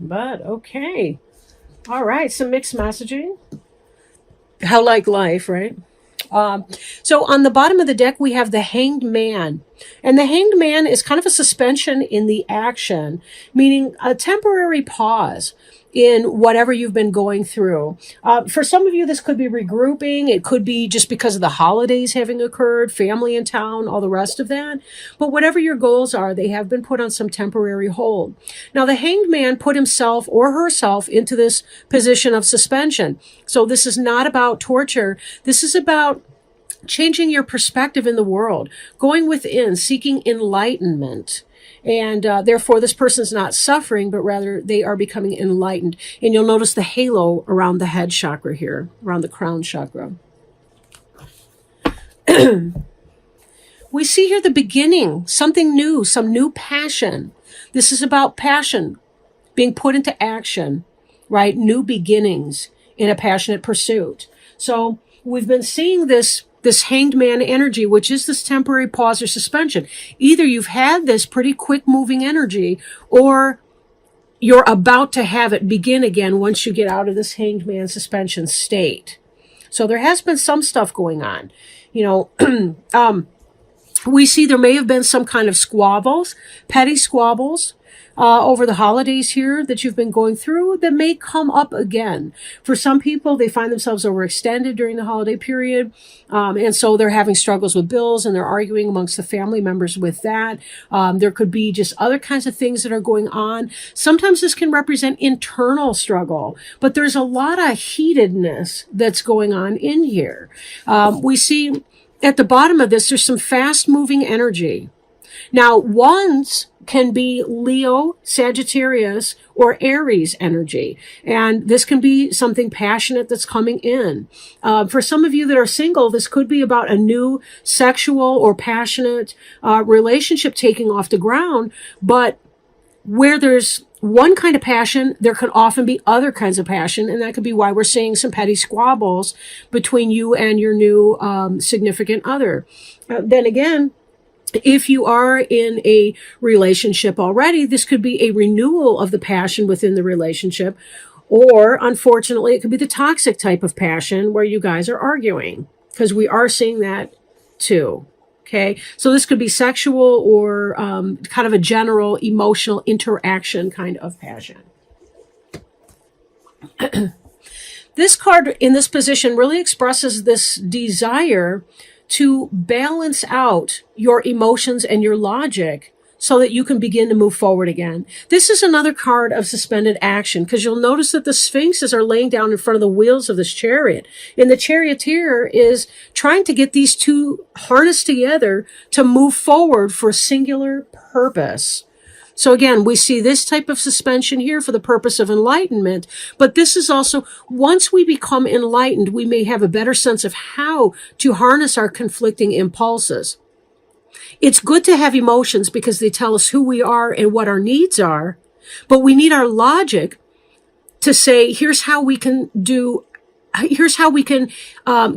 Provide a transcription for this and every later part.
but okay. All right, some mixed messaging. How like life, right? Um, so on the bottom of the deck, we have the Hanged Man. And the Hanged Man is kind of a suspension in the action, meaning a temporary pause in whatever you've been going through. For some of you, this could be regrouping. It could be just because of the holidays having occurred, family in town, all the rest of that. But whatever your goals are, they have been put on some temporary hold. Now, the Hanged Man put himself or herself into this position of suspension. So this is not about torture. This is about changing your perspective in the world, going within, seeking enlightenment. And therefore, this person's not suffering, but rather they are becoming enlightened. And you'll notice the halo around the head chakra here, around the crown chakra. We see here the beginning, something new, some new passion. This is about passion being put into action, right? New beginnings in a passionate pursuit. So we've been seeing this Hanged Man energy, which is this temporary pause or suspension. Either you've had this pretty quick moving energy, or you're about to have it begin again once you get out of this Hanged Man suspension state. So there has been some stuff going on. We see there may have been some kind of squabbles, petty squabbles, over the holidays here that you've been going through that may come up again. For some people, they find themselves overextended during the holiday period. And so they're having struggles with bills and they're arguing amongst the family members with that. There could be just other kinds of things that are going on. Sometimes this can represent internal struggle, but there's a lot of heatedness that's going on in here. We see at the bottom of this, there's some fast moving energy. Now, wands can be Leo, Sagittarius, or Aries energy. And this can be something passionate that's coming in. For some of you that are single, this could be about a new sexual or passionate relationship taking off the ground. But where there's one kind of passion, there can often be other kinds of passion. And that could be why we're seeing some petty squabbles between you and your new significant other. Then again, if you are in a relationship already, this could be a renewal of the passion within the relationship. Or, unfortunately, it could be the toxic type of passion where you guys are arguing, because we are seeing that too. Okay. So this could be sexual or kind of a general emotional interaction kind of passion. This card in this position really expresses this desire to balance out your emotions and your logic so that you can begin to move forward again. This is another card of suspended action, because you'll notice that the sphinxes are laying down in front of the wheels of this chariot. And the charioteer is trying to get these two harnessed together to move forward for a singular purpose. So again, we see this type of suspension here for the purpose of enlightenment, but this is also, once we become enlightened, we may have a better sense of how to harness our conflicting impulses. It's good to have emotions because they tell us who we are and what our needs are, but we need our logic to say, here's how we can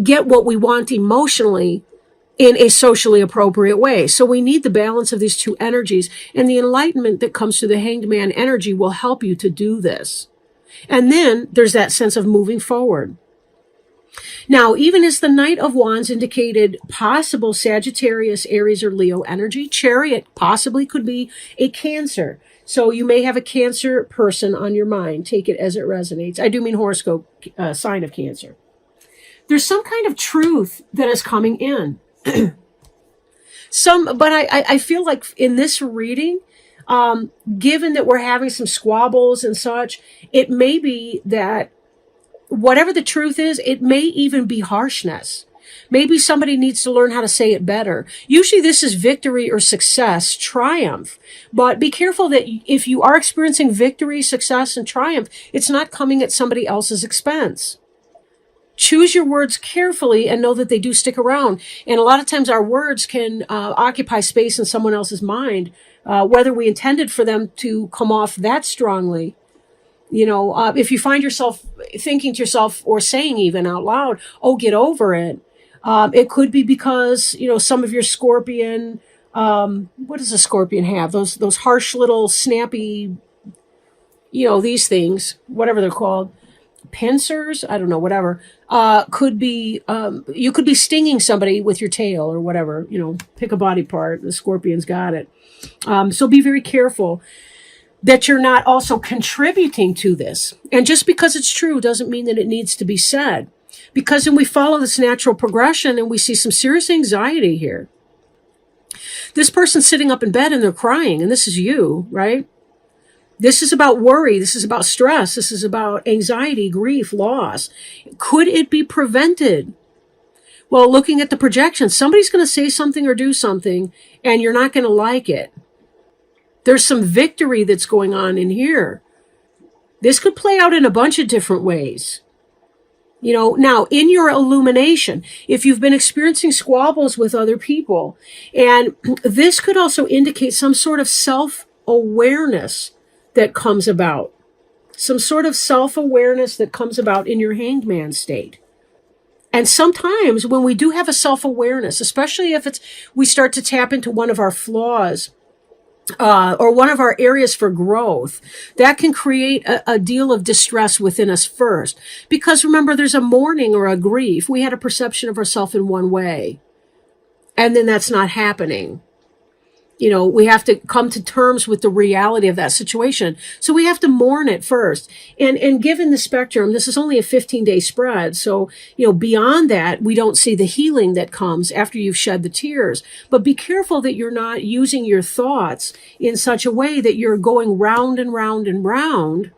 get what we want emotionally in a socially appropriate way. So we need the balance of these two energies, and the enlightenment that comes through the Hanged Man energy will help you to do this. And then there's that sense of moving forward. Now, even as the Knight of Wands indicated possible Sagittarius, Aries, or Leo energy, Chariot possibly could be a Cancer. So you may have a Cancer person on your mind. Take it as it resonates. I do mean horoscope sign of Cancer. There's some kind of truth that is coming in. But I feel like in this reading, given that we're having some squabbles and such, it may be that whatever the truth is, it may even be harshness. Maybe somebody needs to learn how to say it better. Usually this is victory or success, triumph. But be careful that if you are experiencing victory, success, and triumph, it's not coming at somebody else's expense. Choose your words carefully and know that they do stick around. And a lot of times our words can occupy space in someone else's mind, whether we intended for them to come off that strongly. If you find yourself thinking to yourself or saying even out loud, oh, get over it. It could be because, some of your Scorpion, what does a Scorpion have? Those harsh little snappy these things, whatever they're called, pincers, I don't know, whatever, could be, you could be stinging somebody with your tail or whatever, pick a body part. The scorpion's got it. So be very careful that you're not also contributing to this. And just because it's true doesn't mean that it needs to be said. Because when we follow this natural progression and we see some serious anxiety here, this person's sitting up in bed and they're crying, and this is you, right? This is about worry. This is about stress. This is about anxiety, grief, loss. Could it be prevented? Well, looking at the projection, somebody's going to say something or do something, and you're not going to like it. There's some victory that's going on in here. This could play out in a bunch of different ways. Now in your illumination, if you've been experiencing squabbles with other people, and this could also indicate some sort of self-awareness that comes about, some sort of self-awareness that comes about in your hanged man state. And sometimes when we do have a self-awareness, especially if we start to tap into one of our flaws, or one of our areas for growth, that can create a deal of distress within us first. Because remember, there's a mourning or a grief. We had a perception of ourselves in one way, and then that's not happening. We have to come to terms with the reality of that situation. So we have to mourn it first. And given the spectrum, this is only a 15-day spread. So, beyond that, we don't see the healing that comes after you've shed the tears. But be careful that you're not using your thoughts in such a way that you're going round and round and round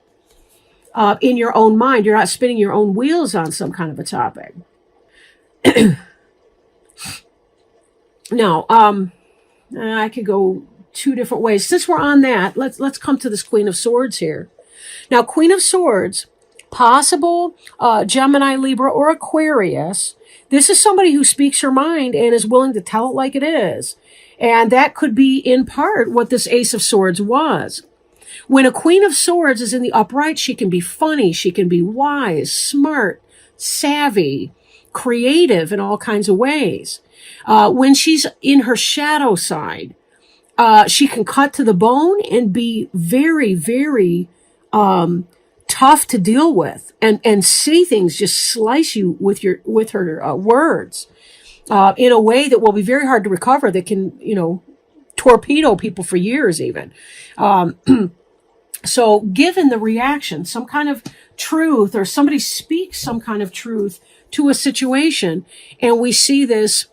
in your own mind. You're not spinning your own wheels on some kind of a topic. Now, I could go two different ways. Since we're on that, let's come to this Queen of Swords here. Now, Queen of Swords, possible Gemini, Libra, or Aquarius. This is somebody who speaks her mind and is willing to tell it like it is. And that could be in part what this Ace of Swords was. When a Queen of Swords is in the upright, she can be funny, she can be wise, smart, savvy, creative in all kinds of ways. When she's in her shadow side, she can cut to the bone and be very, very tough to deal with, and see things, just slice you with her words in a way that will be very hard to recover. That can torpedo people for years even. So, given the reaction, some kind of truth, or somebody speaks some kind of truth to a situation, and we see this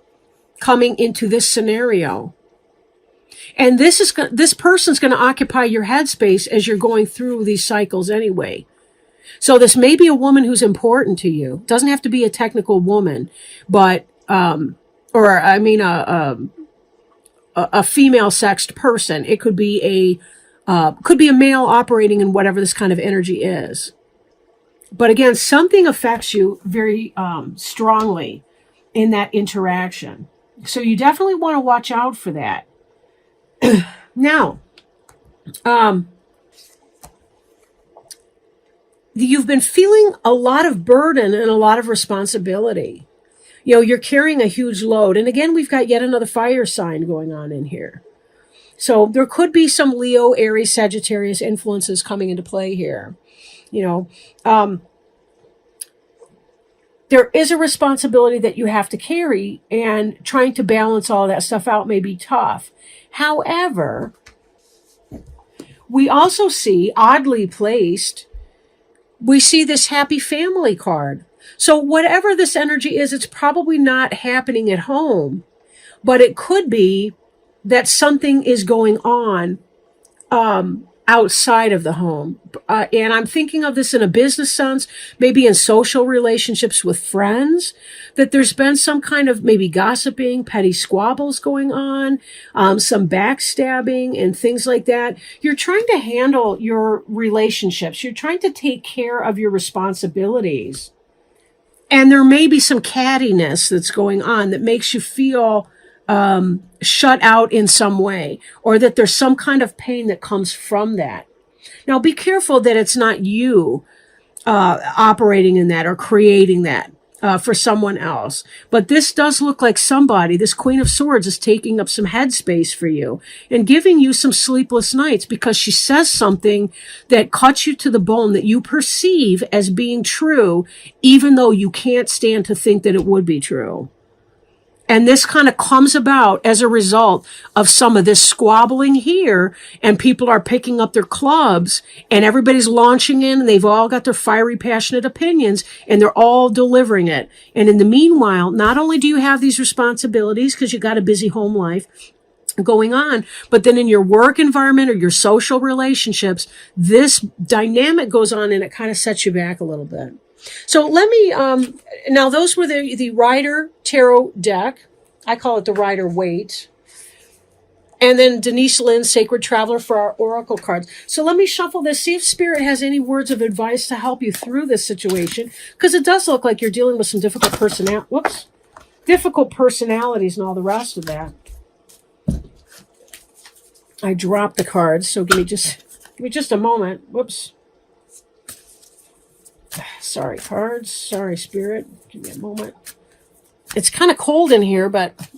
coming into this scenario. And this person's going to occupy your headspace as you're going through these cycles anyway. So this may be a woman who's important to you. Doesn't have to be a technical woman, but, a female sexed person. It could be a male operating in whatever this kind of energy is. But again, something affects you very strongly in that interaction. So you definitely want to watch out for that. Now, you've been feeling a lot of burden and a lot of responsibility. You're carrying a huge load. And again, we've got yet another fire sign going on in here. So there could be some Leo, Aries, Sagittarius influences coming into play here. There is a responsibility that you have to carry, and trying to balance all that stuff out may be tough. However, we also see, oddly placed, we see this happy family card. So whatever this energy is, it's probably not happening at home, but it could be that something is going on outside of the home. And I'm thinking of this in a business sense, maybe in social relationships with friends, that there's been some kind of maybe gossiping, petty squabbles going on, some backstabbing and things like that. You're trying to handle your relationships. You're trying to take care of your responsibilities. And there may be some cattiness that's going on that makes you feel shut out in some way, or that there's some kind of pain that comes from that. Now, be careful that it's not you operating in that or creating that. for someone else. But this does look like somebody, this Queen of Swords, is taking up some headspace for you and giving you some sleepless nights because she says something that cuts you to the bone that you perceive as being true, even though you can't stand to think that it would be true. And this kind of comes about as a result of some of this squabbling here, and people are picking up their clubs and everybody's launching in and they've all got their fiery, passionate opinions and they're all delivering it. And in the meanwhile, not only do you have these responsibilities because you got a busy home life going on, but then in your work environment or your social relationships, this dynamic goes on and it kind of sets you back a little bit. So let me, now those were the Rider Tarot deck. I call it the Rider Waite. And then Denise Lynn's Sacred Traveler for our Oracle cards. So let me shuffle this, see if Spirit has any words of advice to help you through this situation. Because it does look like you're dealing with some difficult personalities and all the rest of that. I dropped the cards, so give me just a moment. Whoops. Sorry, cards. Sorry, Spirit. Give me a moment. It's kind of cold in here, but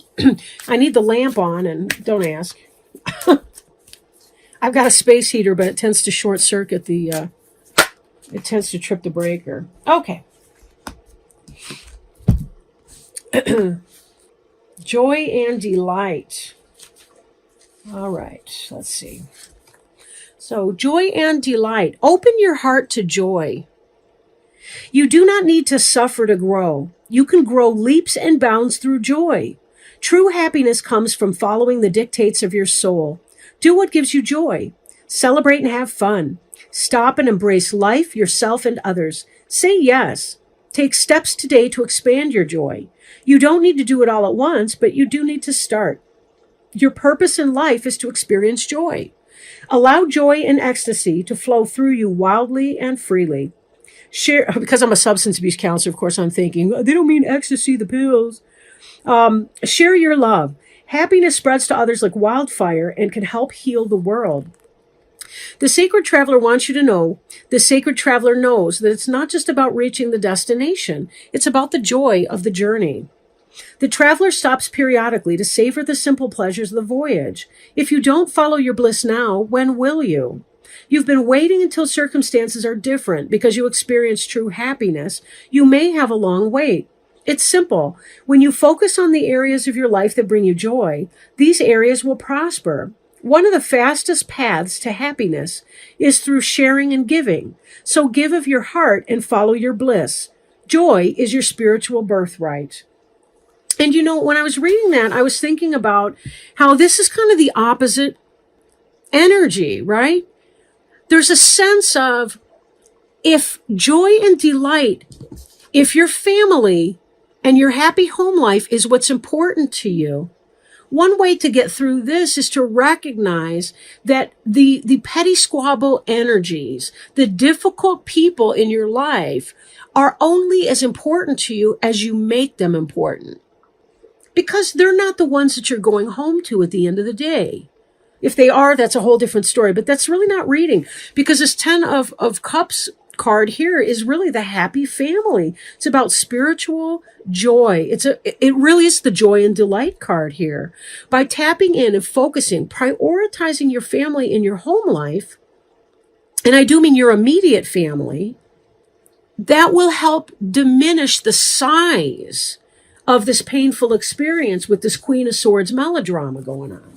I need the lamp on, and don't ask. I've got a space heater, but it tends to short circuit it tends to trip the breaker. Okay. Joy and delight. All right, let's see. So, joy and delight. Open your heart to joy. You do not need to suffer to grow. You can grow leaps and bounds through joy. True happiness comes from following the dictates of your soul. Do what gives you joy. Celebrate and have fun. Stop and embrace life, yourself, and others. Say yes. Take steps today to expand your joy. You don't need to do it all at once, but you do need to start. Your purpose in life is to experience joy. Allow joy and ecstasy to flow through you wildly and freely. Share, because I'm a substance abuse counselor, of course, I'm thinking, they don't mean ecstasy, the pills. Share your love. Happiness spreads to others like wildfire and can help heal the world. The Sacred Traveler wants you to know, the Sacred Traveler knows that it's not just about reaching the destination. It's about the joy of the journey. The traveler stops periodically to savor the simple pleasures of the voyage. If you don't follow your bliss now, when will you? You've been waiting until circumstances are different because you experience true happiness. You may have a long wait. It's simple. When you focus on the areas of your life that bring you joy, these areas will prosper. One of the fastest paths to happiness is through sharing and giving. So give of your heart and follow your bliss. Joy is your spiritual birthright. And you know, when I was reading that, I was thinking about how this is kind of the opposite energy, right? There's a sense of if joy and delight, if your family and your happy home life is what's important to you, one way to get through this is to recognize that the petty squabble energies, the difficult people in your life are only as important to you as you make them important. Because they're not the ones that you're going home to at the end of the day. If they are, that's a whole different story, but that's really not reading, because this 10 of Cups card here is really the happy family. It's about spiritual joy. It really is the joy and delight card here. By tapping in and focusing, prioritizing your family in your home life, and I do mean your immediate family, that will help diminish the size of this painful experience with this Queen of Swords melodrama going on.